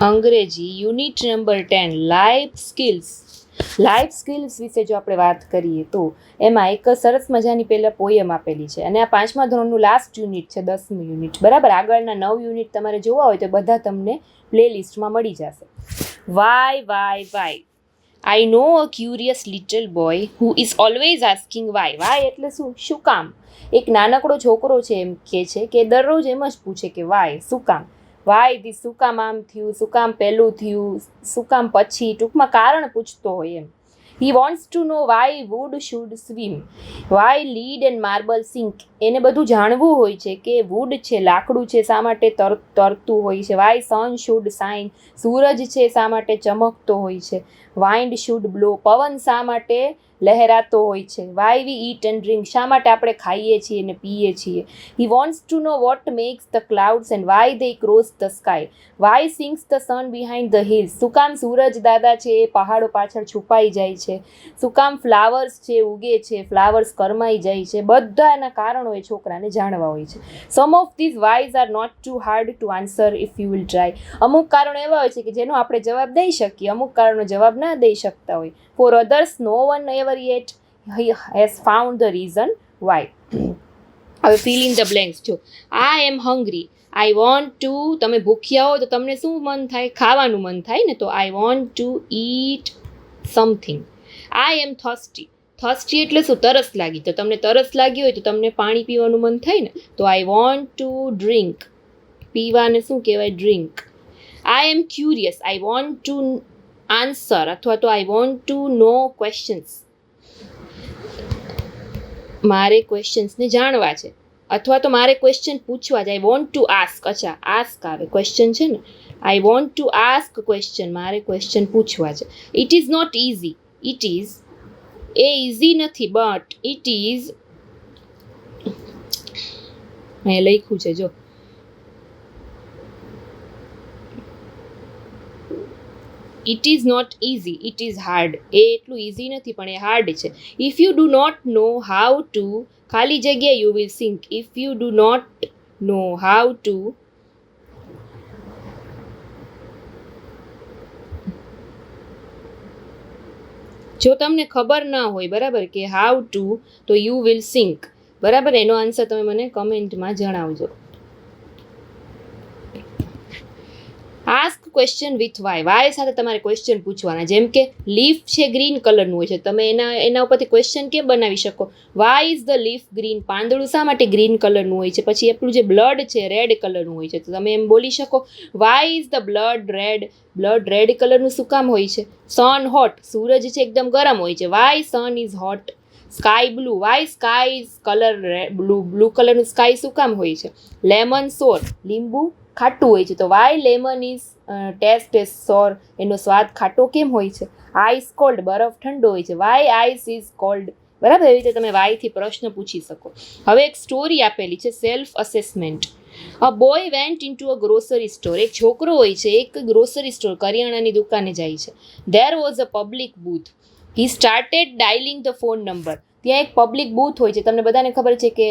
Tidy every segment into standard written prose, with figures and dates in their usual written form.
અંગ્રેજી unit number 10 life skills. Life skills વિશે જો આપણે વાત કરીએ તો એમાં એક સરસ મજાની પહેલાં પોયમ આપેલી છે અને આ 5મા ધોરણનું લાસ્ટ યુનિટ છે, 10મું યુનિટ. બરાબર, આગળના 9 યુનિટ તમારે જોવા હોય તો બધા તમને પ્લેલિસ્ટમાં મળી જશે. Why I know a curious little boy who is always asking why. Why એટલે શું કામ? એક નાનકડો છોકરો છે એમ કહે છે કે દરરોજ એમ જ પૂછે કે વાય, શું કામ? વાય ધી, શું કામ આમ થયું, શું કામ પહેલું થયું, શું કામ પછી, ટૂંકમાં કારણ પૂછતો હોય એમ. He wants to know why wood should swim, why lead and marble sink. એને બધું જાણવું હોય છે કે વુડ છે, લાકડું છે, શા માટે તરતું હોય છે. વાય સન શુડ શાઇન, સૂરજ છે શા માટે ચમકતો હોય છે. વાઇન્ડ શુડ બ્લો, પવન શા માટે લહેરાતો હોય છે. Why we eat and drink, શા માટે આપણે ખાઈએ છીએ અને પીએ છીએ. He wants to know what makes the clouds and why they cross the sky, why sinks the sun behind the hills. શું કામ સૂરજ દાદા છે એ પહાડો પાછળ છુપાઈ જાય છે. શું કામ ફ્લાવર્સ છે ઉગે છે, ફ્લાવર્સ કરમાઈ જાય છે. બધા એના કારણો એ છોકરાને જાણવા હોય છે. Some of these whys are not too hard to answer if you will try. અમુક કારણો એવા હોય છે કે જેનો આપણે જવાબ દઈ શકીએ, અમુક કારણો જવાબ ના દઈ શકતા હોય. For others no one ever yet has found the reason why. હવે ફિલ ઇન ધ બ્લેન્ક્સ. જો I am hungry, I want to, તમે ભૂખ્યા હો તો તમને શું મન થાય? ખાવાનું મન થાય ને, તો I want to eat something. I am thirsty, thirsty એટલે શું? તરસ લાગી. તો તમને તરસ લાગી હોય તો તમને પાણી પીવાનું મન થાય ને, તો આઈ વોન્ટ ટુ ડ્રિંક. પીવાને શું કહેવાય? Drink. I am curious, I want to answer, અથવા તો I want to know questions. મારે ક્વેશ્ચન્સને જાણવા છે, અથવા તો મારે ક્વેશ્ચન પૂછવા છે. I want to ask. અચ્છા, આસ્ક આવે, ક્વેશ્ચન છે ને. I want to ask question, મારે ક્વેશ્ચન પૂછવા છે. It is not easy, it is, એ ઇઝી નથી, બટ ઇટ ઇઝ, મેં લખ્યું છે જો, it is not easy, it is hard. એ એટલું ઇઝી નથી પણ એ હાર્ડ છે. If you do not know how to, ખાલી જગ્યા you will sink. If you do not know how to, જો તમને ખબર ના હોય, બરાબર, કે હાઉ ટુ, તો યુ વિલ સિંક. બરાબર, એનો આન્સર તમે મને કમેન્ટમાં જણાવજો. Ask question with why, why સાથે તમારે ક્વેશ્ચન પૂછવાના. જેમ કે લીફ છે ગ્રીન કલરનું હોય છે, તમે એના ઉપરથી ક્વેશ્ચન કેમ બનાવી શકો? Why is the leaf green, પાંદડું શા માટે ગ્રીન કલરનું હોય છે. પછી આપણું જે બ્લડ છે રેડ કલરનું હોય છે, તો તમે એમ બોલી શકો why is the blood red, blood red કલરનું શું કામ હોય છે. સન હોટ, સૂરજ છે એકદમ ગરમ હોય છે, why sun is hot. Sky blue, why sky is colour blue, blue કલરનું સ્કાય શું કામ હોય છે. લેમન સોર, લીંબુ ખાટું હોય છે, તો why lemon is taste is sour, એનો સ્વાદ ખાટો કેમ હોય છે. આઈસ કોલ્ડ, બરફ ઠંડો હોય છે, વાય આઈસ ઇઝ કોલ્ડ. બરાબર, એવી રીતે તમે વાયથી પ્રશ્ન પૂછી શકો. હવે એક સ્ટોરી આપેલી છે, self assessment. A boy vent in to a grocery store. એક છોકરો હોય છે, એક ગ્રોસરી સ્ટોર, કરિયાણાની દુકાને જાય છે. There was a public booth, he started dialling the phone number. ત્યાં એક પબ્લિક બૂથ હોય છે, તમને બધાને ખબર છે કે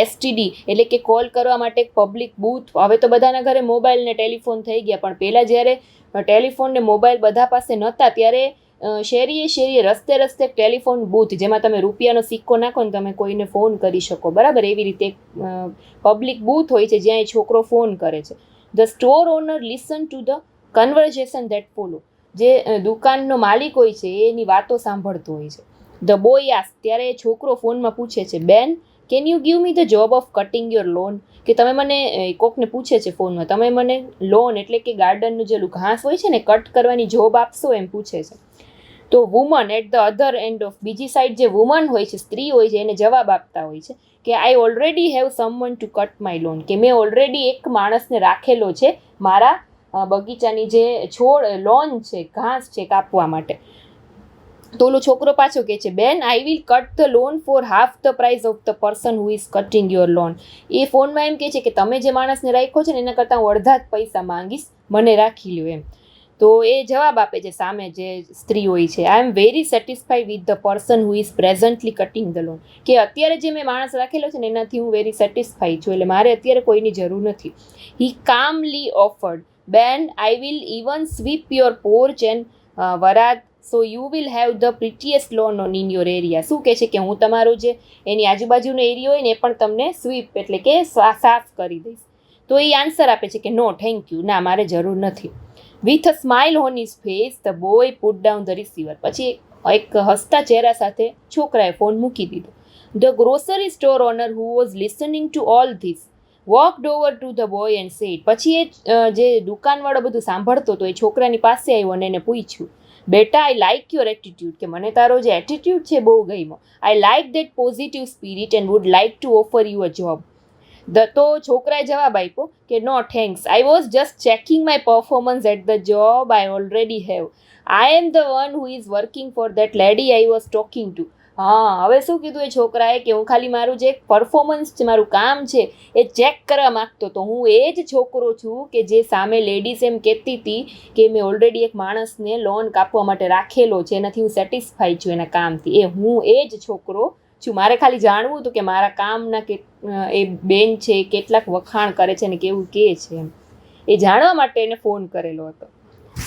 એસટીડી એટલે કે કોલ કરવા માટે એક પબ્લિક બૂથ. હવે તો બધાના ઘરે મોબાઈલ ને ટેલિફોન થઈ ગયા, પણ પહેલાં જ્યારે ટેલિફોન ને મોબાઈલ બધા પાસે નહોતા ત્યારે શેરીએ રસ્તે રસ્તે એક ટેલિફોન બૂથ, જેમાં તમે રૂપિયાનો સિક્કો નાખો ને તમે કોઈને ફોન કરી શકો. બરાબર, એવી રીતે એક પબ્લિક બૂથ હોય છે જ્યાં એ છોકરો ફોન કરે છે. The store owner listen to the conversation that follow. જે દુકાનનો માલિક હોય છે એની વાતો સાંભળતો હોય છે. ધ બોય આસ્ક, ત્યારે એ છોકરો ફોનમાં પૂછે છે, બેન can you give me the job of cutting your loan. કે તમે મને, કોકને પૂછે છે ફોનમાં, તમે મને લોન એટલે કે ગાર્ડનનું જેલું ઘાસ હોય છે ને કટ કરવાની જોબ આપશો, એમ પૂછે છે. તો woman at the other end of, બીજી સાઈડ જે વુમન હોય છે, સ્ત્રી હોય છે, એને જવાબ આપતા હોય છે કે I already have someone to cut my lawn. કે મેં ઓલરેડી એક માણસને રાખેલો છે મારા બગીચાની જે છોડ લોન છે, ઘાસ છે, કાપવા માટે. તો ઓલો છોકરો પાછો કહે છે, બેન I will cut the lawn for half the price of the person who is cutting your lawn. એ ફોનમાં એમ કહે છે કે તમે જે માણસને રાખ્યો છે ને એના કરતાં હું અડધા જ પૈસા માંગીશ, મને રાખી લ્યો એમ. તો એ જવાબ આપે છે સામે જે સ્ત્રી હોય છે, I am very satisfied with the person who is presently cutting the lawn. કે અત્યારે જે મેં માણસ રાખેલો છે ને એનાથી હું વેરી સેટિસ્ફાઈ છું, એટલે મારે અત્યારે કોઈની જરૂર નથી. હી કામલી ઓફર્ડ બેન I will even sweep your porch and veranda so you will have the prettiest lawn on in your area. શું કહે છે કે હું તમારો જે એની આજુબાજુનો એરિયો હોય ને એ પણ તમને સ્વીપ એટલે કે સાફ કરી દઈશ. તો એ આન્સર આપે છે કે નો થેન્ક યુ, ના મારે જરૂર નથી. With a smile on his face the boy put down the receiver. પછી એક હસતા ચહેરા સાથે છોકરાએ ફોન મૂકી દીધો. The grocery store owner who was listening to all this walked over to the boy and said. પછી એ જે દુકાનવાળો બધું સાંભળતો હતો એ છોકરાની પાસે આવ્યો અને એને પૂછ્યું, બેટા આઈ લાઇક યોર એટીટ્યુડ, કે મને તારો જે એટીટ્યુડ છે બહુ ગમ્યો. I like that positive spirit and would like to offer you a job. તો છોકરાએ જવાબ આપ્યો કે no thanks, I was just checking my performance at the job I already have. I am the one who is working for that lady I was talking to. હા, હવે શું કીધું એ છોકરાએ કે હું ખાલી મારું જે પરફોર્મન્સ છે, મારું કામ છે એ ચેક કરવા માગતો હતો. હું એ જ છોકરો છું કે જે સામે લેડીઝ એમ કહેતી હતી કે મેં ઓલરેડી એક માણસને લોન કાપવા માટે રાખેલો છે, એનાથી હું સેટિસ્ફાઈ છું એના કામથી. હું એ જ છોકરો છું. મારે ખાલી જાણવું હતું કે મારા કામના એ બેન છે કેટલાક વખાણ કરે છે ને કેવું કહે છે એમ. એ જાણવા માટે એને ફોન કરેલો હતો.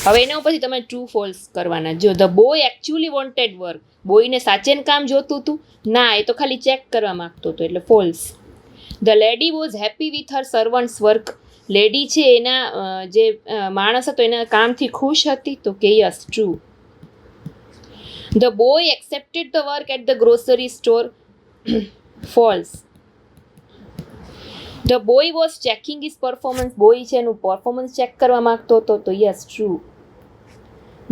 હવે એના પછી તમે ટ્રુ ફોલ્સ કરવાના. જો the boy actually wanted work, બોયને સાચેન કામ જોતું હતું? ના, એ તો ખાલી ચેક કરવા માગતો હતો, એટલે false. The lady was happy with her servants work, lady છે એના જે માણસ હતો એના કામથી ખુશ હતી? તો કે yes, true. The boy accepted the work at the grocery store, false. The boy was checking his performance, boy છે એનું પરફોર્મન્સ ચેક કરવા માગતો હતો? તો yes, true.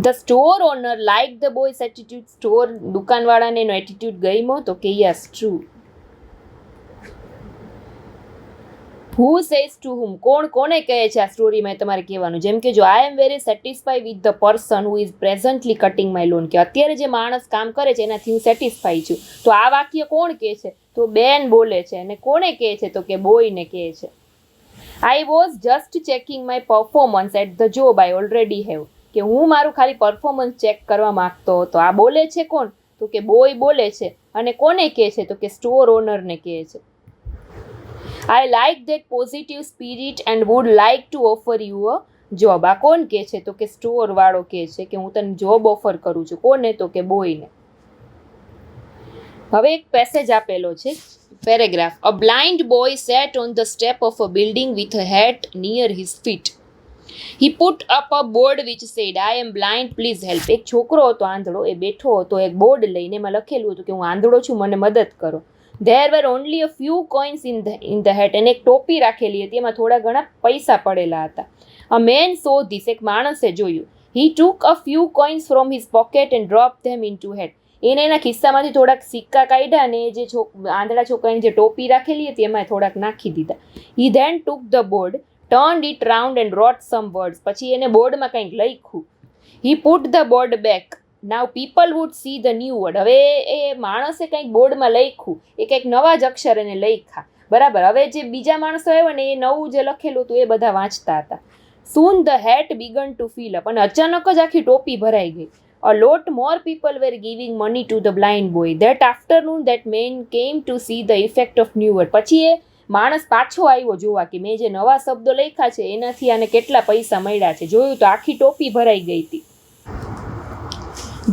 The store owner like the boy's attitude, store દુકાનવાળાને એનો attitude ગમ્યો? તો કે yes, true. Who says to whom, કોણ કોને કહે છે આ સ્ટોરીમાં તમારે કહેવાનું. જેમ કે જો I am very satisfy with the person who is presently cutting my lawn, કે અત્યારે જે માણસ કામ કરે છે એનાથી હું સેટિસ્ફાઈ છું. તો આ વાક્ય કોણ કહે છે? તો બેન બોલે છે. અને કોને કહે છે? તો કે બોયને કહે છે. I was just checking my performance at the job I already have, કે હું મારું ખાલી પરફોર્મન્સ ચેક કરવા માગતો હતો. આ બોલે છે કોણ? તો કે બોય બોલે છે. અને કોને કહે છે? તો કે સ્ટોર ઓનરને કહે છે. આઈ like that positive spirit and would like to offer you a job. આ કોણ કહે છે? તો કે સ્ટોર વાળો કહે છે કે હું તને જોબ ઓફર કરું છું. કોને? તો કે બોયને. હવે એક પેસેજ આપેલો છે, paragraph. A blind boy sat on the step of a building with a hat near his feet. He put up a board which said I am blind please help. એક છોકરો હતો આંધળો, એ બેઠો હતો એક બોર્ડ લઈને, એમાં લખેલું હતું કે હું આંધળો છું, મને મદદ કરો. There were only a few coins in the hat. એને એક ટોપી રાખેલી હતી, એમાં થોડા ઘણા પૈસા પડેલા હતા. અ મેન સો ધીસ, એક માણસે જોયું. He took a few coins from his pocket and drop them into hat. એને એના ખિસ્સામાંથી થોડાક સિક્કા કાઢ્યા અને જે આંધળા છોકરાની જે ટોપી રાખેલી હતી એમાં થોડાક નાખી દીધા. He then took the board, turned it round and wrote some words. પછી એને બોર્ડમાં કંઈક લખ્યું. He put the board back. Now people would see the new word. હવે એ માણસે કંઈક બોર્ડમાં લખ્યું, એ કંઈક નવા જ અક્ષર એને લખ્યા, બરાબર. હવે જે બીજા માણસો આવ્યા ને એ નવું જે લખેલું હતું એ બધા વાંચતા હતા. Soon the hat began to fill up. અને અચાનક જ આખી ટોપી ભરાઈ ગઈ. A lot more people were giving money to the blind boy. That afternoon that man came to see the effect of new word. પછી એ માણસ પાછો આવ્યો જોવા કે મેં જે નવા શબ્દો લખ્યા છે એનાથી આને કેટલા પૈસા મળ્યા છે. જોયું તો આખી ટોપી ભરાઈ ગઈ હતી.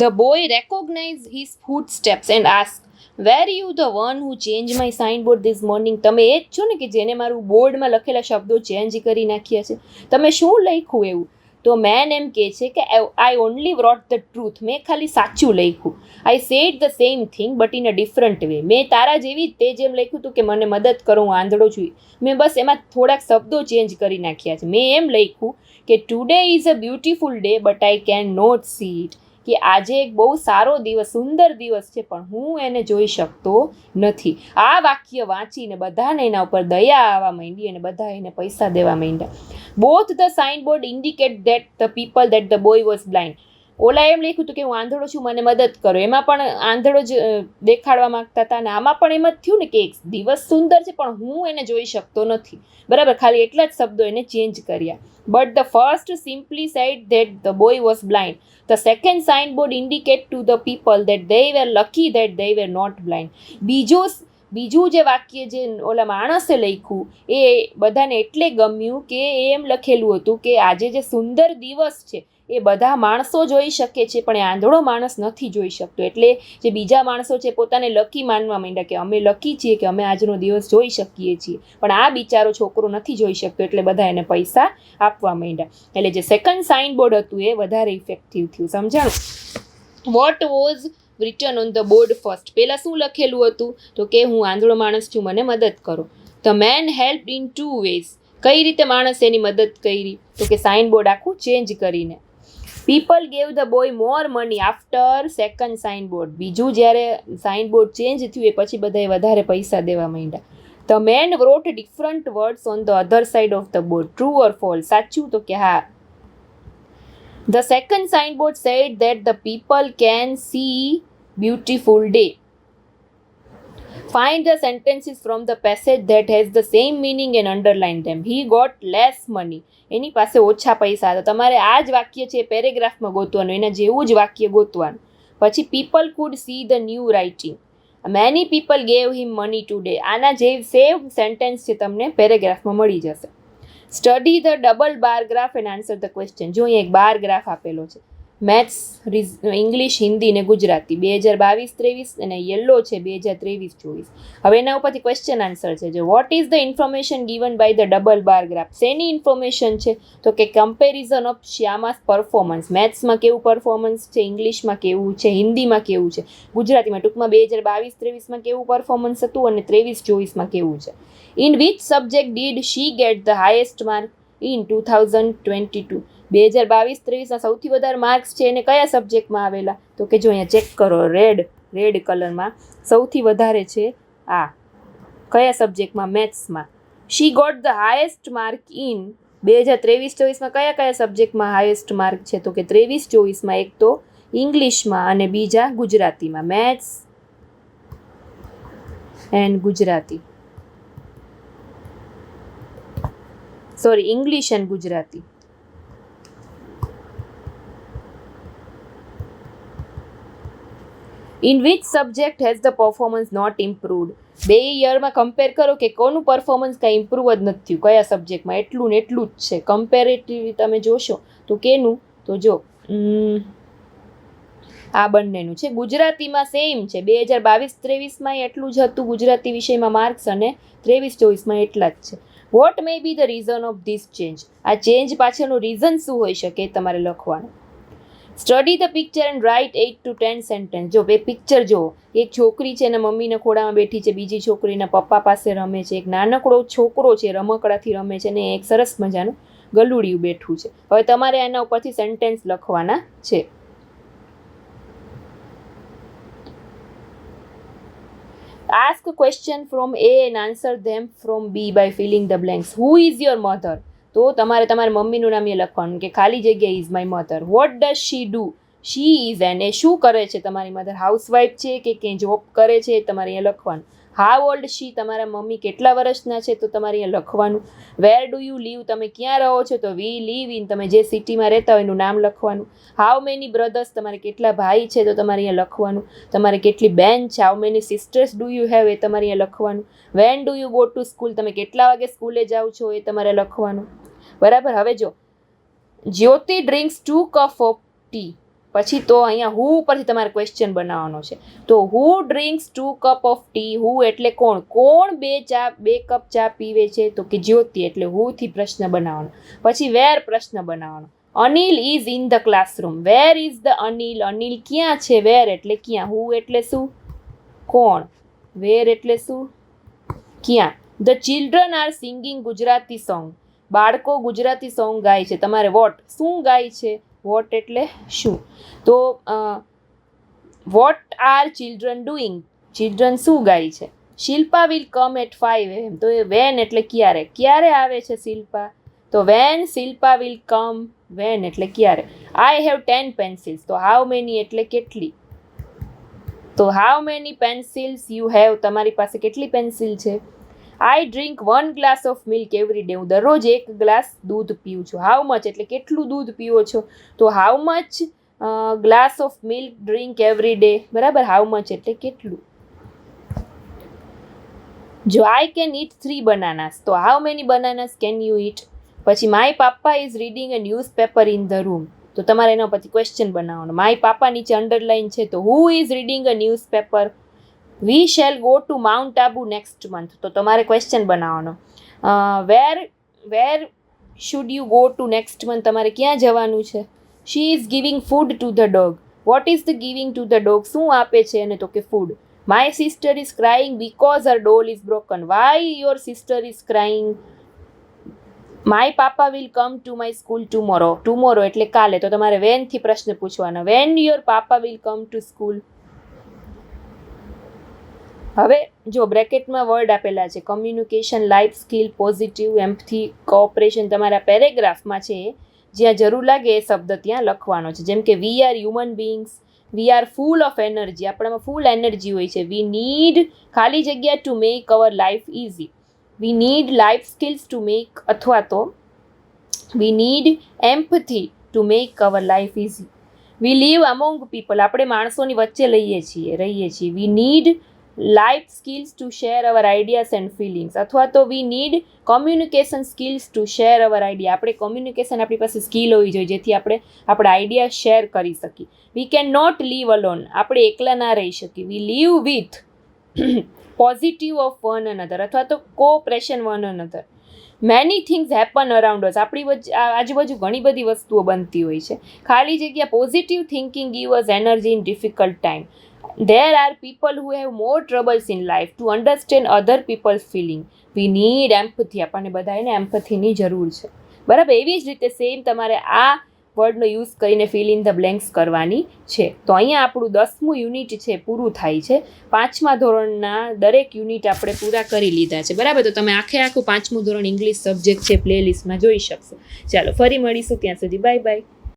The boy recognized his footsteps and asked, Were you the one who changed my signboard this morning? તમે એ જ છો ને કે જેને મારું બોર્ડમાં લખેલા શબ્દો ચેન્જ કરી નાખ્યા છે? તમે શું લખ્યું એવું? તો મેન એમ કહે છે કે I only wrote the truth. મેં ખાલી સાચું લખ્યું. I said the same thing but in a different way. મેં તારા જેવી તે જેમ લખ્યું હતું કે મને મદદ કરો, હું આંધળો છું, મેં બસ એમાં થોડાક શબ્દો ચેન્જ કરી નાખ્યા છે. મેં એમ લખ્યું કે today is a beautiful day but I can not see it. કે આજે એક બહુ સારો દિવસ, સુંદર દિવસ છે પણ હું એને જોઈ શકતો નથી. આ વાક્ય વાંચીને બધાને એના ઉપર દયા આવવા માંડી અને બધા એને પૈસા દેવા માંડ્યા. Both the signboard indicate that the people that the boy was blind. ઓલા એમ લખ્યું હતું કે હું આંધળો છું, મને મદદ કરો, એમાં પણ આંધળો જ દેખાડવા માંગતા હતા. અને આમાં પણ એમ જ થયું ને કે એક દિવસ સુંદર છે પણ હું એને જોઈ શકતો નથી, બરાબર. ખાલી એટલા જ શબ્દો એને ચેન્જ કર્યા. But the first simply said that the boy was blind. The second signboard indicate to the people that they were lucky that they were not blind. બીજો બીજું જે વાક્ય જે ઓલા માણસે લખ્યું એ બધાને એટલે ગમ્યું કે એમ લખેલું હતું કે આજે જે સુંદર દિવસ છે એ બધા માણસો જોઈ શકે છે પણ એ આંધળો માણસ નથી જોઈ શકતો. એટલે જે બીજા માણસો છે પોતાને લકી માનવા માંડ્યા કે અમે લકી છીએ કે અમે આજનો દિવસ જોઈ શકીએ છીએ, પણ આ બિચારો છોકરો નથી જોઈ શકતો એટલે બધા એને પૈસા આપવા માંડ્યા. એટલે જે સેકન્ડ સાઇન બોર્ડ હતું એ વધારે ઇફેક્ટિવ થયું. સમજાણું? What was return on the board first? પહેલાં શું લખેલું હતું? તો કે હું આંધળો માણસ છું, મને મદદ કરો. The man help in 2 ways. કઈ રીતે માણસ એની મદદ કરી? તો કે સાઇન બોર્ડ આખું ચેન્જ કરીને. People gave the boy more money after second sign board. બીજું જ્યારે સાઇન બોર્ડ ચેન્જ થયું એ પછી બધાએ વધારે પૈસા દેવા માંડ્યા. The man wrote different words on the other side of the board. True or false? સાચું? તો કે હા. The second signboard said that the people can see beautiful day. Find the sentences from the passage that has the same meaning and underline them. He got less money. એની પાસે ઓછા પૈસા હતા. તમારે આ જ વાક્ય છે પેરેગ્રાફમાં ગોતવાનું, એના જેવું જ વાક્ય ગોતવાનું. પછી people could see the new writing. Many people gave him money today. આના જે સેમ સેન્ટેન્સ છે તમને પેરેગ્રાફમાં મળી જશે. Study the double bar graph and answer the question. જો અહીંયા એક બાર ગ્રાફ આપેલો છે. મેથ્સ, ઇંગ્લિશ, હિન્દી ને ગુજરાતી 2022-23 અને યલો છે 2023-24. હવે એના ઉપરથી ક્વેશ્ચન આન્સર છે. જો what is the information given by the double bar graph? શેની ઇન્ફોર્મેશન છે? તો કે કમ્પેરિઝન ઓફ શ્યામાસ પરફોર્મન્સ. મેથ્સમાં કેવું પરફોર્મન્સ છે, ઇંગ્લિશમાં કેવું છે, હિન્દીમાં કેવું છે, ગુજરાતીમાં ટૂંકમાં 2022-23માં કેવું પરફોર્મન્સ હતું અને 23-24માં કેવું છે. In which subject did she get the highest mark in 2022? 2022-23ના સૌથી વધારે માર્ક્સ છે એને કયા સબ્જેક્ટમાં આવેલા? તો કે જો અહીંયા ચેક કરો, રેડ કલરમાં સૌથી વધારે છે આ કયા સબ્જેક્ટમાં? મેથ્સમાં. She got the highest mark in 2023-24માં કયા સબ્જેક્ટમાં હાઈએસ્ટ માર્ક છે? તો કે 23-24માં એક તો ઇંગ્લિશમાં અને બીજા ગુજરાતીમાં. Maths and Gujarati, sorry, English and Gujarati. In which subject has the performance not improved? બે યરમાં કમ્પેર કરો કે કોનું પરફોર્મન્સ કાંઈ ઇમ્પ્રૂવ જ નથી થયું, કયા સબ્જેક્ટમાં એટલું ને એટલું જ છે. કમ્પેરેટિવલી તમે જોશો તો કેનું? તો જો આ બંનેનું છે. ગુજરાતીમાં સેમ છે, 2022-23માં એટલું જ હતું ગુજરાતી વિષયમાં માર્ક્સ અને 23-24માં એટલા જ છે. What may be the reason of this change? આ ચેન્જ પાછળનું રીઝન શું હોઈ શકે એ તમારે લખવાનું. Study the picture and write 8 to 10 sentence. જો બે પિક્ચર જુઓ, એક છોકરી છે અને મમ્મીના ખોળામાં બેઠી છે, બીજી છોકરીના પપ્પા પાસે રમે છે, એક નાનકડો છોકરો છે રમકડાથી રમે છે અને એક સરસ મજાનું ગલુડિયું બેઠું છે. હવે તમારે એના ઉપરથી સેન્ટેન્સ લખવાના છે. Ask a question from A and answer them from B by filling the blanks. Who is your mother? તો તમારે તમારી મમ્મીનું નામ એ લખવાનું કે ખાલી જગ્યા is my mother. What does she do? She is an, એ શું કરે છે તમારી મધર? હાઉસવાઇફ છે કે ક્યાંય જોબ કરે છે તમારે અહીંયા લખવાનું. હાઉ ઓલ્ડ શી, તમારા મમ્મી કેટલા વર્ષના છે તો તમારે અહીંયા લખવાનું. વેર ડુ યુ લીવ, તમે ક્યાં રહો છો તો વી લીવ ઇન, તમે જે સિટીમાં રહેતા હોય એનું નામ લખવાનું. હાઉ મેની બ્રધર્સ, તમારે કેટલા ભાઈ છે તો તમારે અહીંયા લખવાનું. તમારે કેટલી બેન છે, how many sisters do you have, એ તમારે અહીંયા લખવાનું. When do you go to school, તમે કેટલા વાગે સ્કૂલે જાઓ છો એ તમારે લખવાનું. બરાબર. હવે જો જ્યોતિ ડ્રિંક્સ 2 કપ ઓફ ટી, પછી તો અહીંયા હુ ઉપરથી તમારે ક્વેશ્ચન બનાવવાનો છે. તો હુ ડ્રિંક્સ 2 કપ ઓફ ટી? હુ એટલે કોણ? કોણ બે કપ ચા પીવે છે? તો કે જ્યોતિ, એટલે હુથી પ્રશ્ન બનાવવાનો. પછી વેર પ્રશ્ન બનાવવાનો. Anil is in the classroom. Where is the Anil? Anil ક્યાં છે? વેર એટલે ક્યાં. હુ એટલે શું? કોણ. વેર એટલે શું? ક્યાં. The children are singing Gujarati song. બાળકો ગુજરાતી સોંગ ગાય છે. તમારે વોટ, શું ગાય છે? વોટ એટલે શું. તો what are children doing? Children શું ગાય છે? Shilpa will come at 5 AM. તો એ વેન એટલે ક્યારે. ક્યારે આવે છે શિલ્પા? તો when Shilpa will come. When એટલે ક્યારે. I have 10 pencils. તો હાઉ મેની એટલે કેટલી. તો how many pencils you have, તમારી પાસે કેટલી પેન્સિલ છે. I drink 1 glass of milk every day. હું દરરોજ 1 ગ્લાસ દૂધ પીઉં છું. હાઉ મચ એટલે કેટલું દૂધ પીવો છો. તો how much glass of milk drink every day. બરાબર. હાઉ મચ એટલે કેટલું. જો આઈ કેન ઇટ 3 bananas, તો how many bananas can you eat? પછી my papa is reading a newspaper in the room, તો તમારે એના પછી ક્વેશ્ચન બનાવવાનો. માય પાપા નીચે અંડરલાઇન છે, તો who is reading a newspaper? We shall go to mount Abu next month, તો તમારે ક્વેશ્ચન બનાવવાનો. Where should you go to next month, તમારે ક્યાં જવાનું છે? She is giving food to the dog, what is the giving to the dog, શું આપે છે એને? તો કે food. My sister is crying because her doll is broken, why your sister is crying? My પાપા વિલ કમ to my school tomorrow, tomorrow એટલે કાલે, તો તમારે વેનથી પ્રશ્ન પૂછવાનો. વેન યોર પાપા વિલ કમ ટુ સ્કૂલ. હવે જો બ્રેકેટમાં વર્ડ આપેલા છે, communication, life skill, positive, empathy, cooperation. તમારા પેરેગ્રાફમાં છે જ્યાં જરૂર લાગે એ શબ્દ ત્યાં લખવાનો છે. જેમ કે we are human beings, we are full of energy, આપણામાં ફૂલ એનર્જી હોય છે. વી નીડ ખાલી જગ્યા to make our life easy, we need life skills to make, અથવા તો we need empathy to make our life easy. We live among people, આપણે માણસોની વચ્ચે રહીએ છીએ. We need life skills to share our ideas and feelings, અથવા તો we need communication skills to share hour idea, આપણે કોમ્યુનિકેશન, આપણી પાસે સ્કિલ હોવી જોઈએ જેથી આપણે આપણા આઈડિયા શેર કરી શકીએ. We can not live alone, આપણે એકલા ના રહી શકીએ. We live with positive of one another, અથવા તો cooperation one another. Many things happen around us, આપણી આજુબાજુ ઘણી બધી વસ્તુઓ બનતી હોય છે. ખાલી જગ્યા positive thinking give us energy in difficult time. There are people who have more troubles in life to understand other people's feeling. We need empathy, આપણને બધાને એમ્પથીની જરૂર છે. બરાબર, એવી જ રીતે સેમ તમારે આ વર્ડનો યુઝ કરીને ફિલ ઇન ધ બ્લેન્ક્સ કરવાની છે. તો અહીંયા આપણું 10મું યુનિટ છે પૂરું થાય છે. 5મા ધોરણના દરેક યુનિટ આપણે પૂરા કરી લીધા છે. બરાબર, તો તમે આખું 5મું ધોરણ ઇંગ્લિશ સબ્જેક્ટ છે પ્લેલિસ્ટમાં જોઈ શકશો. ચાલો ફરી મળીશું, ત્યાં સુધી બાય બાય.